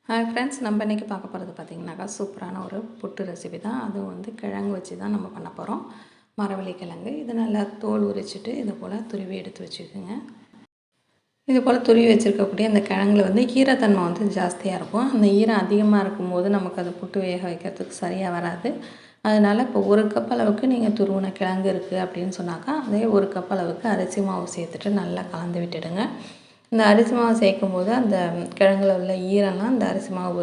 Hi friends, நம்ம இன்றைக்கி பார்க்க போகிறது பார்த்திங்கனாக்கா சூப்பரான ஒரு புட்டு ரெசிபி தான். அதுவும் வந்து கிழங்கு வச்சு தான் நம்ம பண்ண போகிறோம். மரவள்ளி கிழங்கு இது நல்லா தோல் உரிச்சிட்டு இது போல் துருவி எடுத்து வச்சுக்கோங்க. இது போல் துருவி வச்சுருக்கக்கூடிய அந்த கிழங்குல வந்து ஈரத்தன்மை வந்து ஜாஸ்தியாக இருக்கும். அந்த ஈரம் அதிகமாக இருக்கும்போது நமக்கு அது புட்டு வேக வைக்கிறதுக்கு சரியாக வராது. அதனால் இப்போ 1 கப் அளவுக்கு நீங்கள் துருவின கிழங்கு இருக்குது அப்படின்னு சொன்னாக்கா அதே 1 கப் அளவுக்கு அரிசி மாவு சேர்த்துட்டு நல்லா கலந்து விட்டுடுங்க. இந்த அரிசி மாவு சேர்க்கும்போது அந்த கிழங்குல உள்ள ஈரம்லாம் அந்த அரிசி மாவு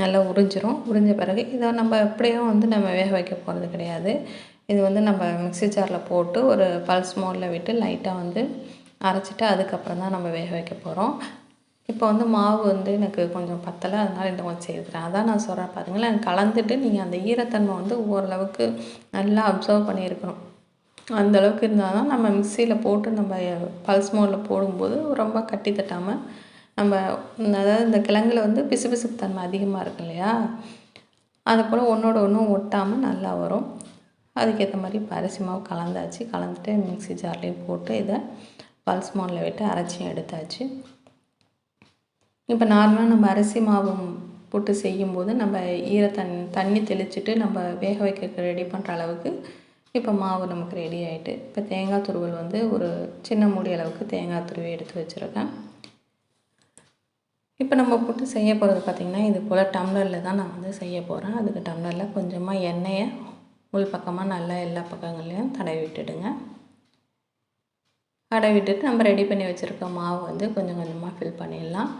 நல்லா உறிஞ்சிரும். உறிஞ்ச பிறகு இதை நம்ம எப்படியும் வந்து நம்ம வேக வைக்க போகிறது கிடையாது. இது வந்து நம்ம மிக்ஸி ஜாரில் போட்டு ஒரு பல்ஸ் மோடில் விட்டு லைட்டாக வந்து அரைச்சிட்டு அதுக்கப்புறம் தான் நம்ம வேக வைக்க போகிறோம். இப்போ வந்து மாவு வந்து எனக்கு கொஞ்சம் பத்தலை, அதனால் இன்னும் கொஞ்சம் சேர்க்குறேன். அதான் நான் சொல்கிறேன் பாருங்களேன், கலந்துட்டு நீங்கள் அந்த ஈரத்தன்மை வந்து ஓரளவுக்கு நல்லா அப்சர்வ் பண்ணியிருக்கணும். அந்தளவுக்கு இருந்தால் தான் நம்ம மிக்சியில் போட்டு நம்ம பல்ஸ் மோடில் போடும்போது ரொம்ப கட்டி தட்டாமல் நம்ம அதாவது இந்த கிழங்குல வந்து பிசுபிசுப்பு தன்மை அதிகமாக இருக்கு இல்லையா, அது போல் ஒன்றோட ஒன்றும் ஒட்டாமல் நல்லா வரும். அதுக்கேற்ற மாதிரி இப்போ அரிசி மாவு கலந்தாச்சு. கலந்துட்டு மிக்ஸி ஜார்லேயும் போட்டு இதை பல்ஸ் மோடில் விட்டு அரைச்சியும் எடுத்தாச்சு. இப்போ நார்மலாக நம்ம அரிசி மாவு போட்டு செய்யும்போது நம்ம தண்ணி தெளிச்சுட்டு நம்ம வேக வைக்கிறதுக்கு ரெடி பண்ணுற அளவுக்கு இப்போ மாவு நமக்கு ரெடி ஆகிட்டு, இப்போ தேங்காய் துருவல் வந்து ஒரு சின்ன மூடி அளவுக்கு தேங்காய் துருவி எடுத்து வச்சுருக்கேன். இப்போ நம்ம புட்டு செய்ய போகிறது பார்த்திங்கன்னா இது போல் டம்ளரில் தான் நான் வந்து செய்ய போகிறேன். அதுக்கு டம்ளரில் கொஞ்சமாக எண்ணெயை உள் பக்கமாக நல்லா எல்லா பக்கங்கள்லேயும் தடவி விட்டுடுங்க. தடவி விட்டுட்டு நம்ம ரெடி பண்ணி வச்சுருக்க மாவு வந்து கொஞ்சம் கொஞ்சமாக ஃபில் பண்ணிடலாம்.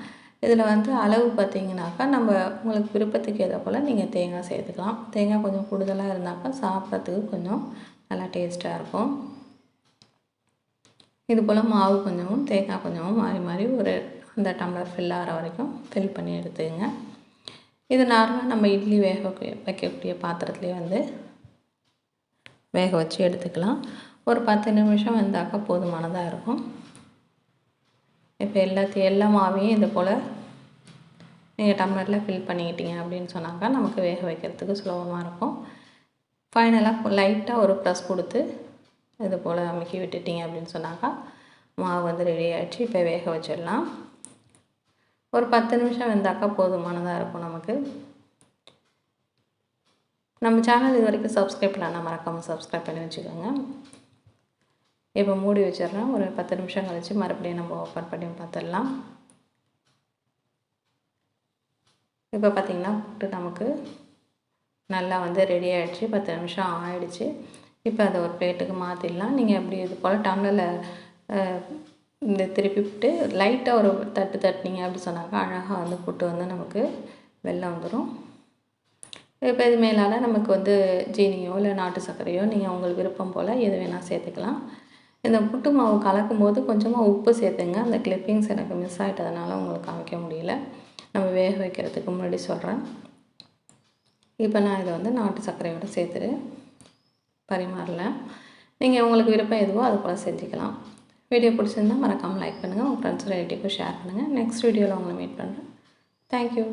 இதில் வந்து அளவு பார்த்திங்கனாக்கா நம்ம உங்களுக்கு விருப்பத்துக்கு ஏற்ற போல் நீங்கள் தேங்காய் சேர்த்துக்கலாம். தேங்காய் கொஞ்சம் கூடுதலாக இருந்தாக்கா சாப்பிட்றதுக்கு கொஞ்சம் நல்லா டேஸ்ட்டாக இருக்கும். இது போல் மாவு கொஞ்சமும் தேங்காய் கொஞ்சமும் மாறி மாறி ஒரு அந்த டம்ளர் ஃபில் ஆகிற வரைக்கும் ஃபில் பண்ணி எடுத்துங்க. இது நார்மலாக நம்ம இட்லி வைக்கக்கூடிய பாத்திரத்துலேயே வந்து வேக வச்சு எடுத்துக்கலாம். ஒரு 10 நிமிஷம் வெந்தாக்கா போதுமானதாக இருக்கும். இப்போ எல்லா மாவையும் இது போல் நீங்கள் டம்ளரில் ஃபில் பண்ணிக்கிட்டீங்க அப்படின்னு சொன்னாக்கா நமக்கு வேக வைக்கிறதுக்கு சுலபமாக இருக்கும். ஃபைனலாக லைட்டாக ஒரு ப்ரெஸ் கொடுத்து இது போல் அமுக்கி விட்டுட்டிங்க அப்படின்னு சொன்னாக்கா மாவு வந்து ரெடி ஆகிடுச்சு. இப்போ வேக வச்சிடலாம். ஒரு 10 நிமிஷம் வெந்தாக்கா போதுமானதாக இருக்கும் நமக்கு. நம்ம சேனல் இது வரைக்கும் சப்ஸ்கிரைப் பண்ணலாம், மறக்காமல் சப்ஸ்கிரைப் பண்ணி வச்சுக்கோங்க. இப்போ மூடி வச்சிடுறேன். ஒரு 10 நிமிஷம் கழித்து மறுபடியும் நம்ம ஓப்பன் பண்ணி பார்த்துடலாம். இப்போ பார்த்திங்கன்னா புட்டு நமக்கு நல்லா வந்து ரெடி ஆகிடுச்சு. 10 நிமிஷம் ஆகிடுச்சு. இப்போ அதை ஒரு பிளேட்டுக்கு மாற்றிடலாம். நீங்கள் எப்படி இது போல் டம்ளரில் இந்த திருப்பி விட்டு லைட்டாக ஒரு தட்டினீங்க அப்படி சொன்னாக்கா அழகாக வந்து புட்டு வந்து நமக்கு வெளில வந்துடும். இப்போ இது மேலால் நமக்கு வந்து ஜீனியோ இல்லை நாட்டு சர்க்கரையோ நீங்கள் உங்களுக்கு விருப்பம் போல் எது வேணால் சேர்த்துக்கலாம். இந்த புட்டு மாவு கலக்கும் போது கொஞ்சமாக உப்பு சேர்த்துங்க. அந்த கிளிப்பிங்ஸ் எனக்கு மிஸ் ஆகிட்டதுனால உங்களுக்கு காமிக்க முடியல. நம்ம வேக வைக்கிறதுக்கு முன்னாடி சொல்கிறேன். இப்போ நான் இதை வந்து நாட்டு சர்க்கரையோடு சேர்த்துட்டு பரிமாறல. நீங்கள் உங்களுக்கு விருப்பம் எதுவோ அது போல் செஞ்சுக்கலாம். வீடியோ பிடிச்சிருந்தால் மறக்காமல் லைக் பண்ணுங்கள். உங்கள் ஃப்ரெண்ட்ஸ் ரிலேட்டிவ்க்கு ஷேர் பண்ணுங்கள். நெக்ஸ்ட் வீடியோவில் உங்களை மீட் பண்ணுறேன். தேங்க்யூ.